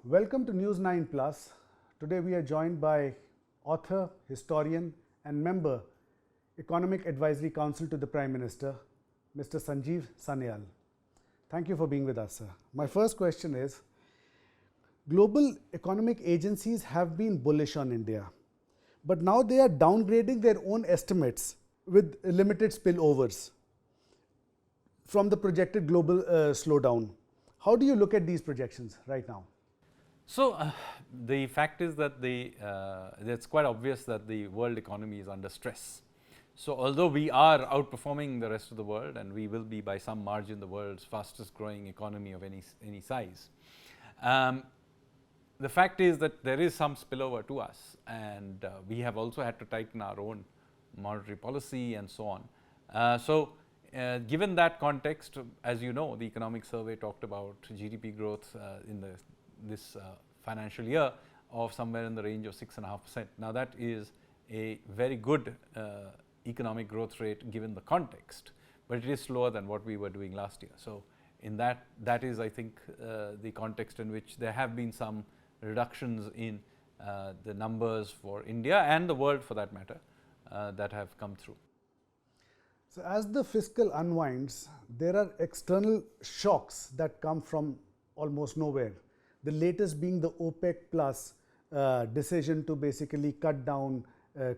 Welcome to News9 Plus. Today we are joined by author, historian and member, Economic Advisory Council to the Prime Minister, Mr. Sanjeev Sanyal. Thank you for being with us, sir. My first question is, global economic agencies have been bullish on India, but now they are downgrading their own estimates with limited spillovers from the projected global slowdown. How do you look at these projections right now? So, the fact is that it's quite obvious that the world economy is under stress. So, although we are outperforming the rest of the world and we will be by some margin the world's fastest growing economy of any size, the fact is that there is some spillover to us, and we have also had to tighten our own monetary policy and so on. Given that context, as you know, the economic survey talked about GDP growth in this financial year of somewhere in the range of 6.5%. Now, that is a very good economic growth rate given the context, but it is slower than what we were doing last year. So, in that is, I think, the context in which there have been some reductions in the numbers for India and the world for that matter that have come through. So, as the fiscal unwinds, there are external shocks that come from almost nowhere. The latest being the OPEC plus decision to basically cut down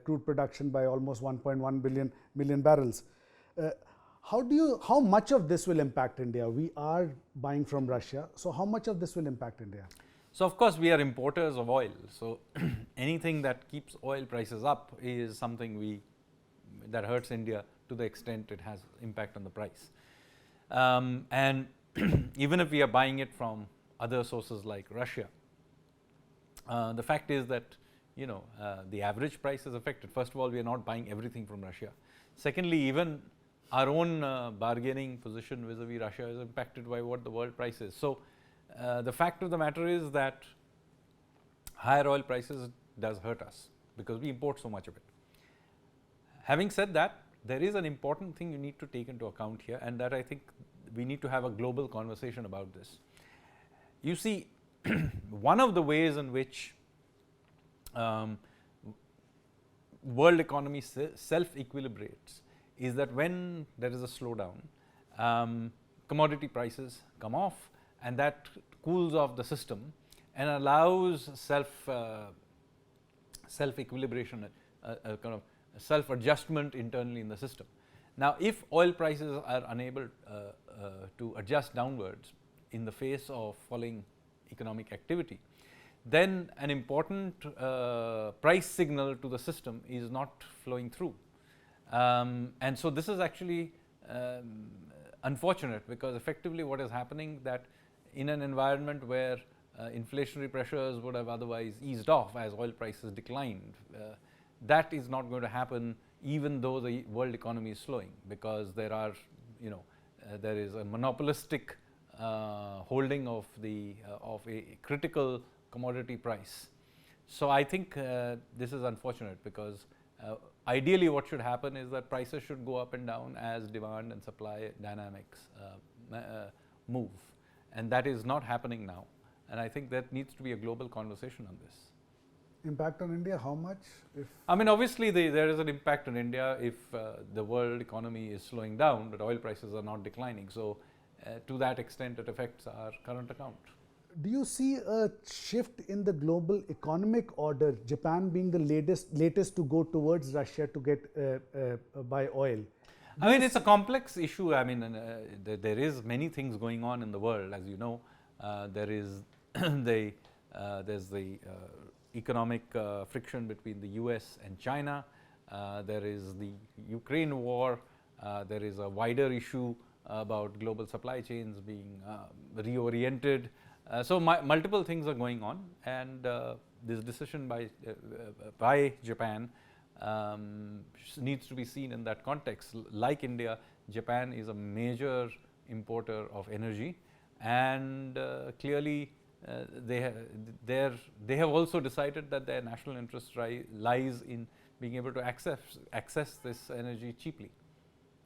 crude production by almost 1.1 million barrels. How much of this will impact India? We are buying from Russia, so how much of this will impact India? So, of course, we are importers of oil. So, anything that keeps oil prices up is something that hurts India to the extent it has impact on the price. And even if we are buying it from other sources like Russia, the fact is that the average price is affected. First of all, we are not buying everything from Russia. Secondly, even our own bargaining position vis-a-vis Russia is impacted by what the world price is. So, the fact of the matter is that higher oil prices does hurt us because we import so much of it. Having said that, there is an important thing you need to take into account here, and that I think we need to have a global conversation about this. You see, one of the ways in which world economy self-equilibrates is that when there is a slowdown, commodity prices come off, and that cools off the system and allows self-equilibration, a kind of self-adjustment internally in the system. Now, if oil prices are unable to adjust downwards in the face of falling economic activity, then an important price signal to the system is not flowing through. And so, this is actually unfortunate, because effectively what is happening, that in an environment where inflationary pressures would have otherwise eased off as oil prices declined, that is not going to happen even though the world economy is slowing, because there is a monopolistic holding of a critical commodity price. So, I think this is unfortunate, because ideally what should happen is that prices should go up and down as demand and supply dynamics move, and that is not happening now, and I think that needs to be a global conversation on this. Impact on India, how much? I mean, obviously there is an impact on India if the world economy is slowing down, but oil prices are not declining. So, to that extent it affects our current account. Do you see a shift in the global economic order, Japan being the latest to go towards Russia to get buy oil? I mean, it's a complex issue. I mean, there is many things going on in the world, as you know. There is there's the economic friction between the US and China. There is the Ukraine war. There is a wider issue about global supply chains being reoriented. So, multiple things are going on, and this decision by Japan needs to be seen in that context. Like India, Japan is a major importer of energy, and clearly they have also decided that their national interest lies in being able to access this energy cheaply.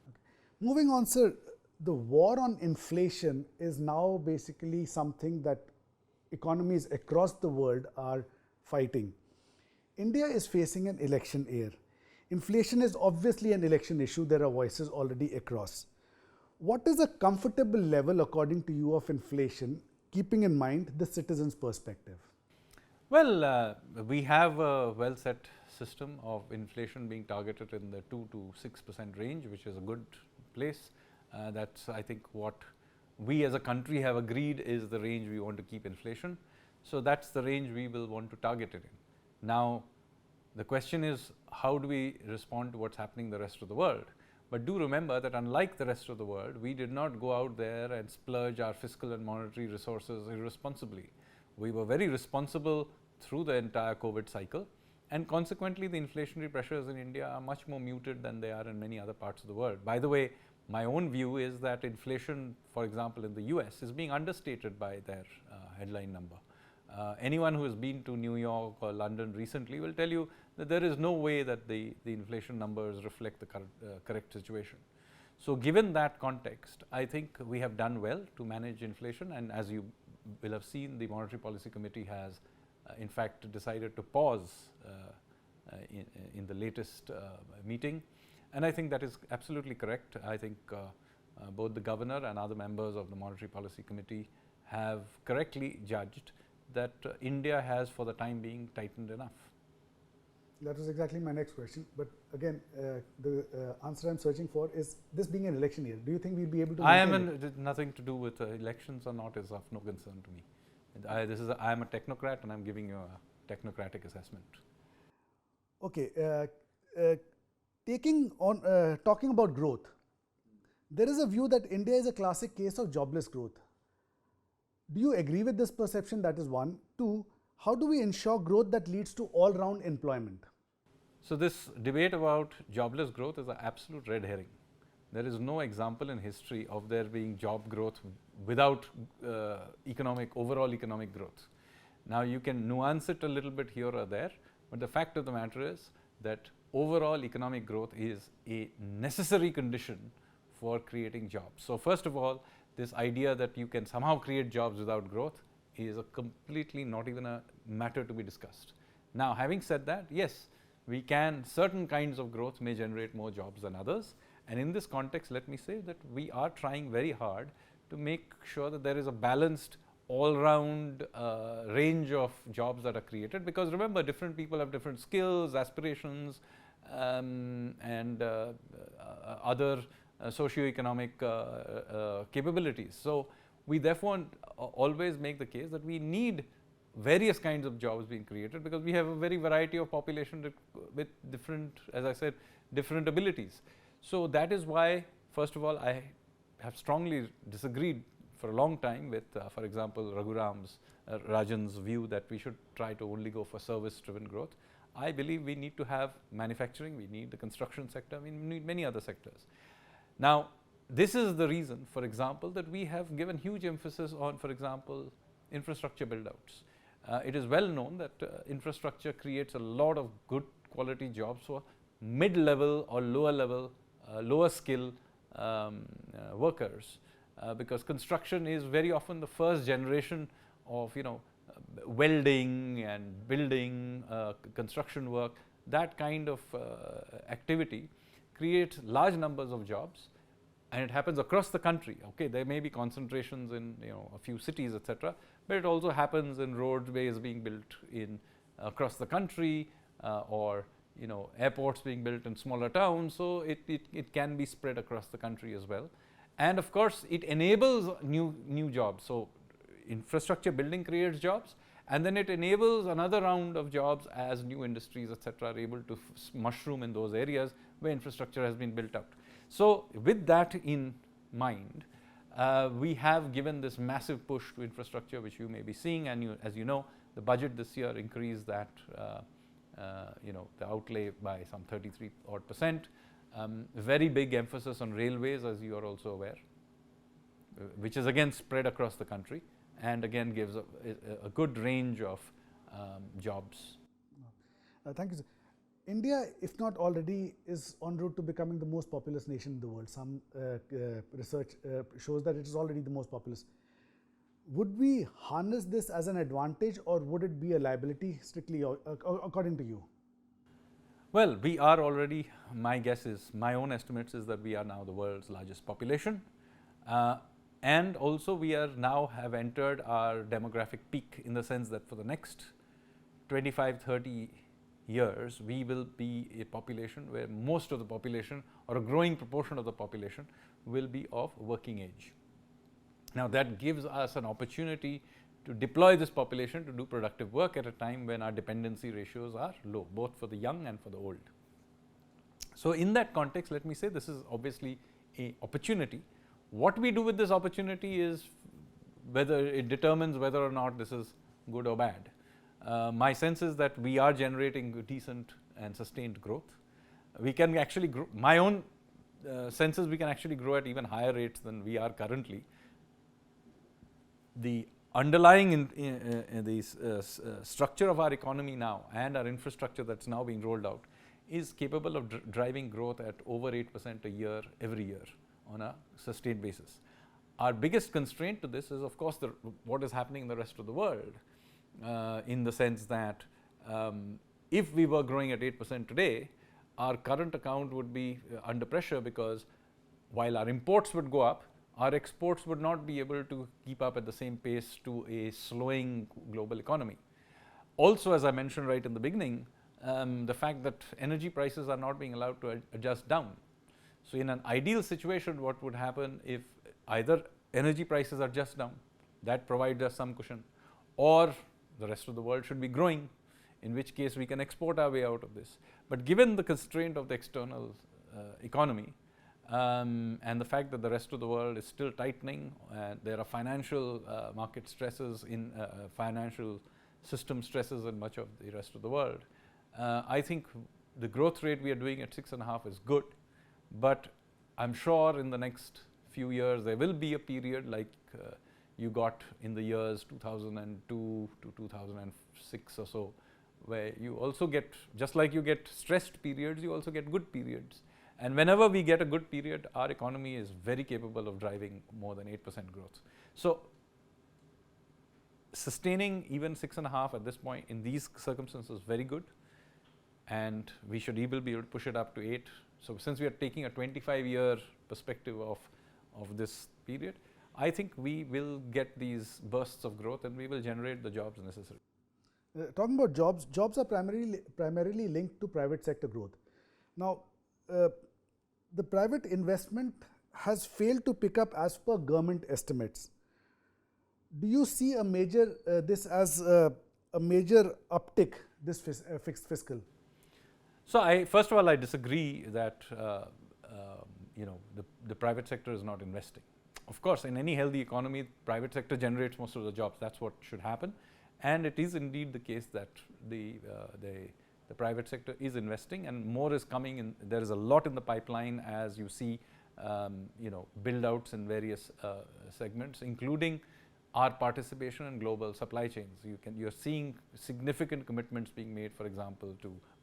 Okay. Moving on, sir, the war on inflation is now basically something that economies across the world are fighting. India is facing an election year. Inflation is obviously an election issue. There are voices already across. What is a comfortable level, according to you, of inflation, keeping in mind the citizen's perspective? Well, we have a well set system of inflation being targeted in the 2 to 6% range, which is a good place. That's, I think, what we as a country have agreed is the range we want to keep inflation. So that's the range we will want to target it in. Now, the question is, how do we respond to what's happening in the rest of the world? But do remember that unlike the rest of the world, we did not go out there and splurge our fiscal and monetary resources irresponsibly. We were very responsible through the entire COVID cycle, and consequently the inflationary pressures in India are much more muted than they are in many other parts of the world. By the way, my own view is that inflation, for example, in the US is being understated by their headline number. Anyone who has been to New York or London recently will tell you that there is no way that the inflation numbers reflect the correct situation. So given that context, I think we have done well to manage inflation, and as you will have seen, the Monetary Policy Committee has in fact decided to pause in the latest meeting, and I think that is absolutely correct. I think both the Governor and other members of the Monetary Policy Committee have correctly judged that India has for the time being tightened enough. That was exactly my next question, but again the answer I'm searching for is, this being an election year, do you think we'll be able to nothing to do with elections or not is of no concern to me. I am a technocrat and I'm giving you a technocratic assessment. Okay, talking about growth, there is a view that India is a classic case of jobless growth. Do you agree with this perception? That is one. Two, how do we ensure growth that leads to all-round employment? So this debate about jobless growth is an absolute red herring. There is no example in history of there being job growth without overall economic growth. Now you can nuance it a little bit here or there, but the fact of the matter is that overall economic growth is a necessary condition for creating jobs. So first of all, this idea that you can somehow create jobs without growth is a completely not even a matter to be discussed. Now, having said that, yes, we can, certain kinds of growth may generate more jobs than others, and in this context, let me say that we are trying very hard to make sure that there is a balanced all-round range of jobs that are created, because remember, different people have different skills, aspirations, and other socioeconomic capabilities. So we therefore always make the case that we need various kinds of jobs being created, because we have a very variety of population with different, as I said, different abilities. So that is why, first of all, I have strongly disagreed for a long time with, for example, Rajan's view that we should try to only go for service-driven growth. I believe we need to have manufacturing, we need the construction sector, we need many other sectors. Now, this is the reason, for example, that we have given huge emphasis on, for example, infrastructure build-outs. It is well known that infrastructure creates a lot of good quality jobs for mid-level or lower level, lower skill workers, because construction is very often the first generation of, welding and building, construction work. That kind of activity creates large numbers of jobs, and it happens across the country. Okay, there may be concentrations in a few cities, etc., but it also happens in roadways being built in across the country, or airports being built in smaller towns. So it can be spread across the country as well, and of course it enables new jobs. So infrastructure building creates jobs, and then it enables another round of jobs as new industries, etc., are able to mushroom in those areas where infrastructure has been built out. So with that in mind, we have given this massive push to infrastructure, which you may be seeing, and as you know, the budget this year increased that the outlay by some 33 odd percent. Very big emphasis on railways, as you are also aware, which is again spread across the country, and again gives a good range of jobs. Thank you, sir. India, if not already, is en route to becoming the most populous nation in the world. Some research shows that it is already the most populous. would we harness this as an advantage, or would it be a liability strictly according to you? Well, we are already, my guess is, my own estimates is that we are now the world's largest population. And also we are now have entered our demographic peak, in the sense that for the next 25, 30 years, we will be a population where most of the population, or a growing proportion of the population, will be of working age. Now that gives us an opportunity to deploy this population to do productive work at a time when our dependency ratios are low, both for the young and for the old. So in that context, let me say this is obviously an opportunity. What we do with this opportunity is whether it determines whether or not this is good or bad. My sense is that we are generating decent and sustained growth. We can actually grow, my own sense is we can actually grow at even higher rates than we are currently. The underlying structure of our economy now and our infrastructure that's now being rolled out is capable of driving growth at over 8% a year every year on a sustained basis. Our biggest constraint to this is, of course, what is happening in the rest of the world, in the sense that if we were growing at 8% today, our current account would be under pressure, because while our imports would go up, our exports would not be able to keep up at the same pace to a slowing global economy. Also, as I mentioned right in the beginning, the fact that energy prices are not being allowed to adjust down. So in an ideal situation, what would happen if either energy prices are just down, that provides us some cushion, or the rest of the world should be growing, in which case we can export our way out of this. But given the constraint of the external economy, and the fact that the rest of the world is still tightening, there are financial market stresses, in financial system stresses in much of the rest of the world, I think the growth rate we are doing at 6.5 is good, but I'm sure in the next few years there will be a period like you got in the years 2002 to 2006 or so, where you also get, just like you get stressed periods, you also get good periods. And whenever we get a good period, our economy is very capable of driving more than 8% growth. So sustaining even 6.5 at this point in these circumstances is very good, and we should even be able to push it up to 8. So since we are taking a 25-year perspective of this period, I think we will get these bursts of growth and we will generate the jobs necessary. Talking about jobs, jobs are primarily linked to private sector growth. Now, the private investment has failed to pick up as per government estimates. Do you see a major this as a major uptick, this fixed fiscal? So first of all, I disagree that the private sector is not investing. Of course, in any healthy economy, private sector generates most of the jobs. That's what should happen, and it is indeed the case that the private sector is investing, and more is coming in. There is a lot in the pipeline, as you see, build outs in various segments, including our participation in global supply chains. You're seeing significant commitments being made, for example,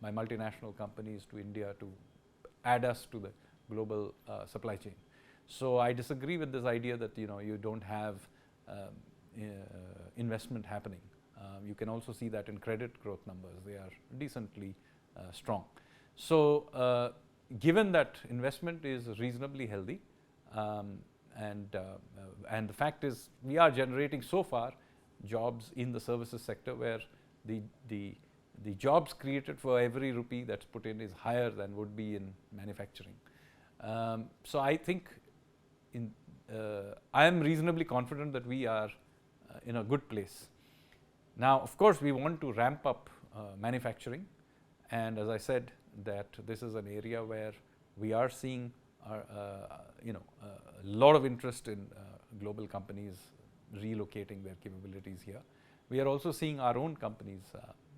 by multinational companies to India to add us to the global supply chain. So I disagree with this idea that you don't have investment happening. You can also see that in credit growth numbers; they are decently strong. So given that investment is reasonably healthy, and the fact is we are generating so far jobs in the services sector, where the jobs created for every rupee that's put in is higher than would be in manufacturing. So I think I am reasonably confident that we are in a good place. Now, of course, we want to ramp up manufacturing, and as I said, that this is an area where we are seeing a lot of interest in global companies relocating their capabilities here. We are also seeing our own companies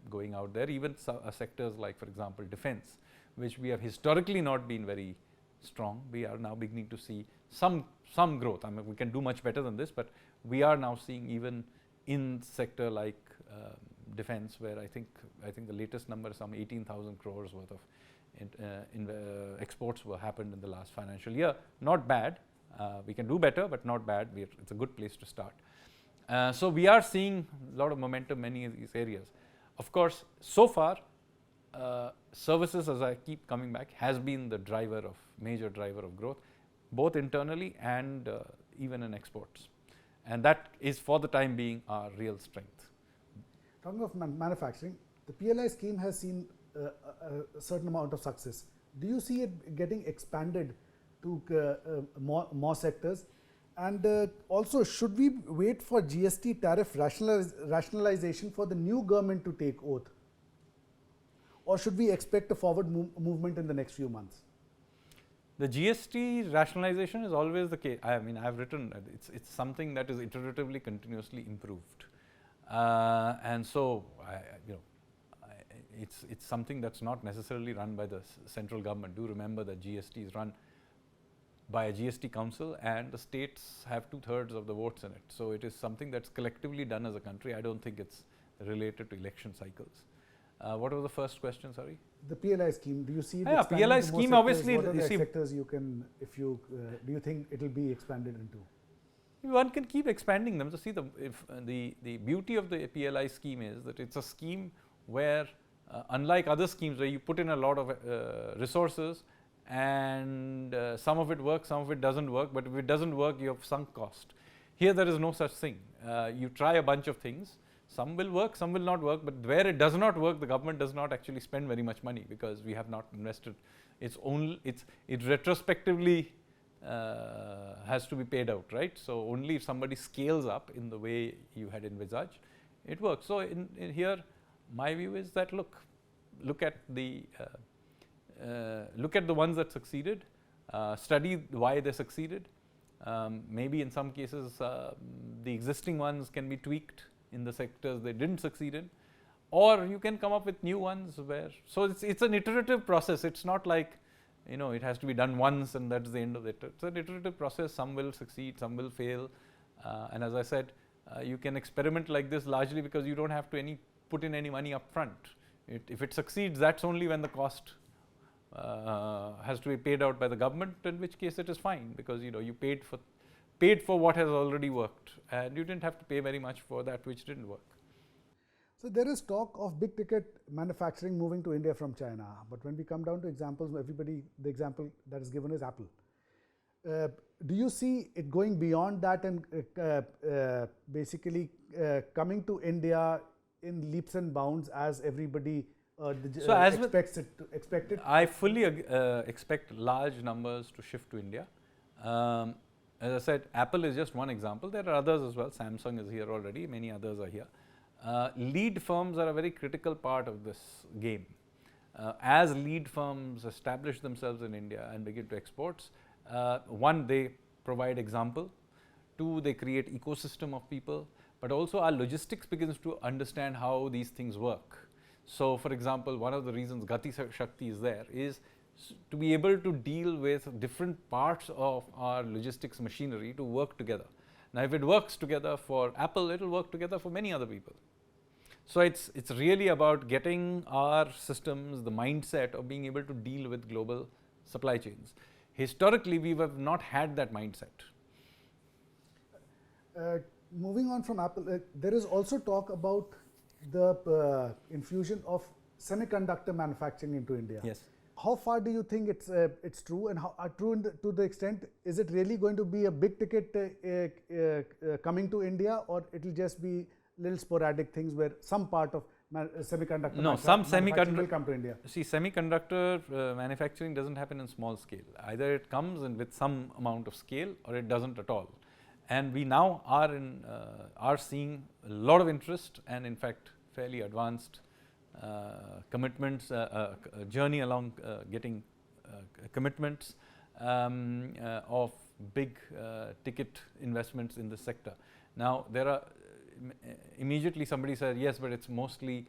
going out there, even sectors like, for example, defense, which we have historically not been very strong. We are now beginning to see some growth. I mean, we can do much better than this, but we are now seeing even in sector like defense, where I think the latest number is some 18,000 crores worth of exports were happened in the last financial year. Not bad. We can do better, but not bad. It's a good place to start. So we are seeing a lot of momentum in many of these areas. Of course, so far, services, as I keep coming back, has been the major driver of growth, both internally and even in exports. And that is, for the time being, our real strength. Talking of manufacturing, the PLI scheme has seen a certain amount of success. Do you see it getting expanded to more sectors? And also, should we wait for GST tariff rationalization for the new government to take oath? Or should we expect a forward movement in the next few months? The GST rationalization is always the case. I mean, I've written it's something that is iteratively, continuously improved, and so it's something that's not necessarily run by the central government. Do remember that GST is run by a GST council, and the states have 2/3 of the votes in it. So it is something that's collectively done as a country. I don't think it's related to election cycles. What was the first question? Sorry. The PLI scheme. Do you see it? Yeah, PLI scheme. Obviously, what are the sectors you can, if you do you think it will be expanded into? One can keep expanding them. So see, the beauty of the PLI scheme is that it's a scheme where, unlike other schemes where you put in a lot of resources and some of it works, some of it doesn't work. But if it doesn't work, you have sunk cost. Here, there is no such thing. You try a bunch of things. Some will work, some will not work, but where it does not work, the government does not actually spend very much money because we have not invested. It retrospectively has to be paid out, right? So only if somebody scales up in the way you had envisaged, it works. So in here, my view is that look at the ones that succeeded, study why they succeeded. Maybe in some cases, the existing ones can be tweaked in the sectors they didn't succeed in, or you can come up with new ones where, so it's an iterative process. It's not like, it has to be done once and that's the end of it. It's an iterative process. Some will succeed, some will fail. And as I said, you can experiment like this largely because you don't have to put in any money up front. If it succeeds, that's only when the cost has to be paid out by the government, in which case it is fine because you paid for what has already worked, and you didn't have to pay very much for that which didn't work. So there is talk of big ticket manufacturing moving to India from China, but when we come down to examples, the example that is given is Apple. Do you see it going beyond that and basically coming to India in leaps and bounds as everybody expects it? I fully expect large numbers to shift to India. As I said, Apple is just one example. There are others as well. Samsung is here already. Many others are here. Lead firms are a very critical part of this game. As lead firms establish themselves in India and begin to export, one, they provide example. Two, they create ecosystem of people. But also our logistics begins to understand how these things work. So, for example, one of the reasons Gati Shakti is there is to be able to deal with different parts of our logistics machinery to work together. Now, if it works together for Apple, it will work together for many other people. So it's really about getting our systems, the mindset of being able to deal with global supply chains. Historically, we have not had that mindset. Moving on from Apple, there is also talk about the infusion of semiconductor manufacturing into India. Yes. How far do you think it's true, and how true to the extent, is it really going to be a big ticket coming to India, or it will just be little sporadic things where some part of semiconductor manufacturing will come to India? See, semiconductor manufacturing doesn't happen in small scale. Either it comes in with some amount of scale, or it doesn't at all. And we now are seeing a lot of interest, and in fact fairly advanced commitments, journey along getting commitments of big ticket investments in the sector. Now, there are immediately somebody said, yes, but it's mostly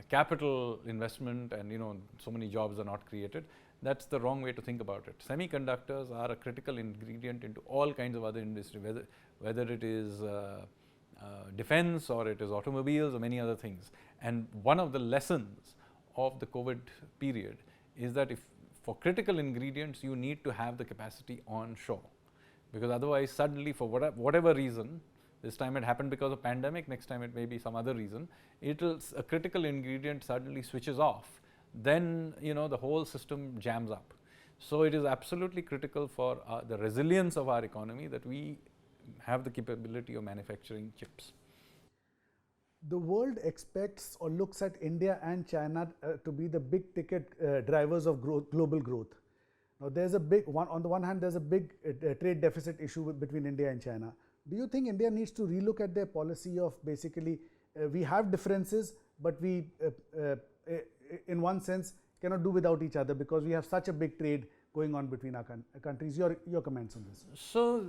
capital investment, and so many jobs are not created. That's the wrong way to think about it. Semiconductors are a critical ingredient into all kinds of other industry, whether it is defense, or it is automobiles, or many other things. And one of the lessons of the COVID period is that for critical ingredients, you need to have the capacity on shore, because otherwise suddenly, for whatever reason, This time it happened because of pandemic, next time it may be some other reason. A critical ingredient suddenly switches off, then the whole system jams up. So it is absolutely critical for the resilience of our economy that we have the capability of manufacturing chips. The world expects or looks at India and China to be the big ticket drivers of global growth. Now, there's a big one. On the one hand, there's a big trade deficit issue between India and China. Do you think India needs to relook at their policy of basically we have differences, but we, in one sense, cannot do without each other because we have such a big trade going on between our countries? Your comments on this? So,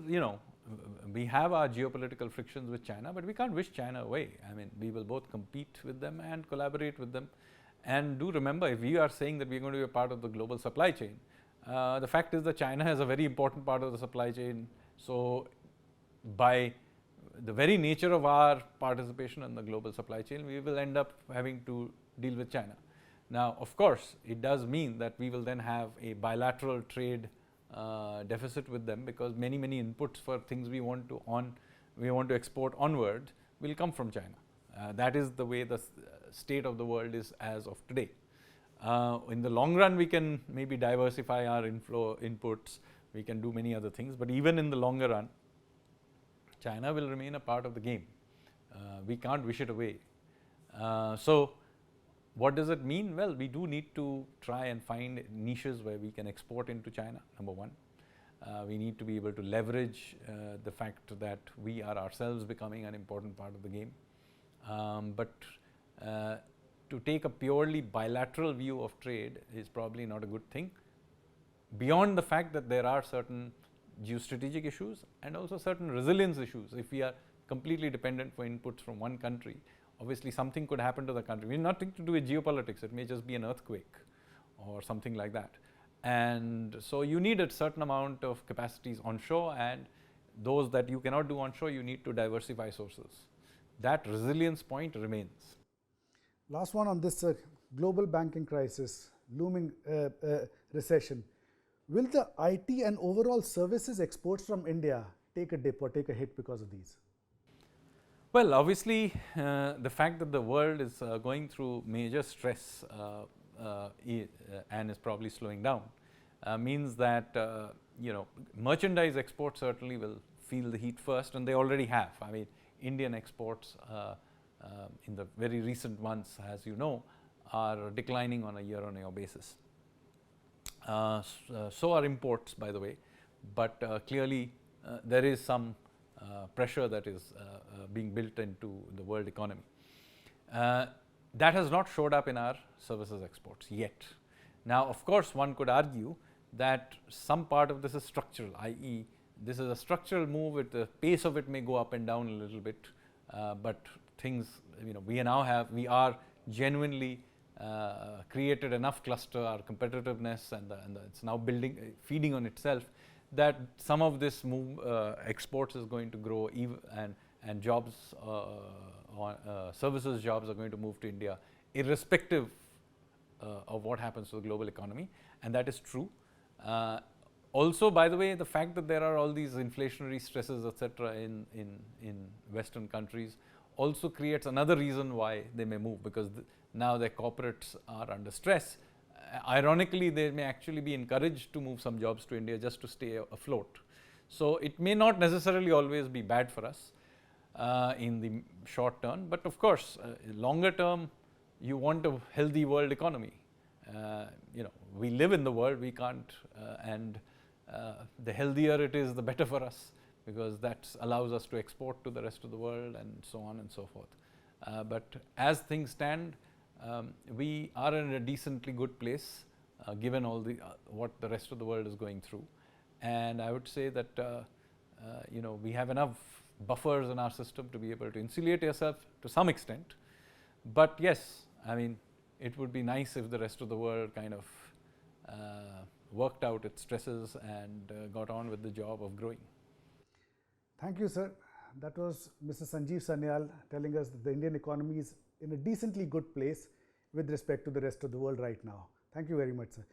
we have our geopolitical frictions with China, but we can't wish China away. I mean, we will both compete with them and collaborate with them. And do remember, if we are saying that we are going to be a part of the global supply chain, the fact is that China has a very important part of the supply chain. So, by the very nature of our participation in the global supply chain, we will end up having to deal with China. Now, of course, it does mean that we will then have a bilateral trade deficit with them, because many inputs for things we want to export onward will come from China. That is the way the state of the world is as of today. In the long run, we can maybe diversify our inputs, we can do many other things, but even in the longer run, China will remain a part of the game. We can't wish it away. So, what does it mean? Well, we do need to try and find niches where we can export into China, number one. We need to be able to leverage the fact that we are ourselves becoming an important part of the game. But to take a purely bilateral view of trade is probably not a good thing, beyond the fact that there are certain geostrategic issues and also certain resilience issues. If we are completely dependent for inputs from one country, obviously something could happen to the country. We have nothing to do with geopolitics, it may just be an earthquake or something like that. And so you need a certain amount of capacities onshore, and those that you cannot do onshore, you need to diversify sources. That resilience point remains. Last one on this global banking crisis, looming recession. Will the IT and overall services exports from India take a dip or take a hit because of these? Well, obviously, the fact that the world is going through major stress and is probably slowing down means that merchandise exports certainly will feel the heat first, and they already have. I mean, Indian exports in the very recent months, as you know, are declining on a year-on-year basis. So are imports, by the way, but clearly there is some pressure that is being built into the world economy. That has not showed up in our services exports yet. Now, of course, one could argue that some part of this is structural, i.e., this is a structural move. The pace of it may go up and down a little bit, but things, we are genuinely created enough cluster, our competitiveness, and it's now feeding on itself, that some of this exports is going to grow, and jobs, services jobs are going to move to India, irrespective of what happens to the global economy, and that is true. Also, by the way, the fact that there are all these inflationary stresses, etc., in Western countries also creates another reason why they may move, because now their corporates are under stress. Ironically, they may actually be encouraged to move some jobs to India just to stay afloat. So it may not necessarily always be bad for us in the short term, but of course, longer term, you want a healthy world economy. We live in the world, we can't, and the healthier it is, the better for us, because that allows us to export to the rest of the world and so on and so forth. But as things stand, we are in a decently good place given all what the rest of the world is going through, and I would say that we have enough buffers in our system to be able to insulate yourself to some extent. But yes, I mean, it would be nice if the rest of the world kind of worked out its stresses and got on with the job of growing. Thank you, sir. That was Mr. Sanjeev Sanyal telling us that the Indian economy is in a decently good place with respect to the rest of the world right now. Thank you very much, sir.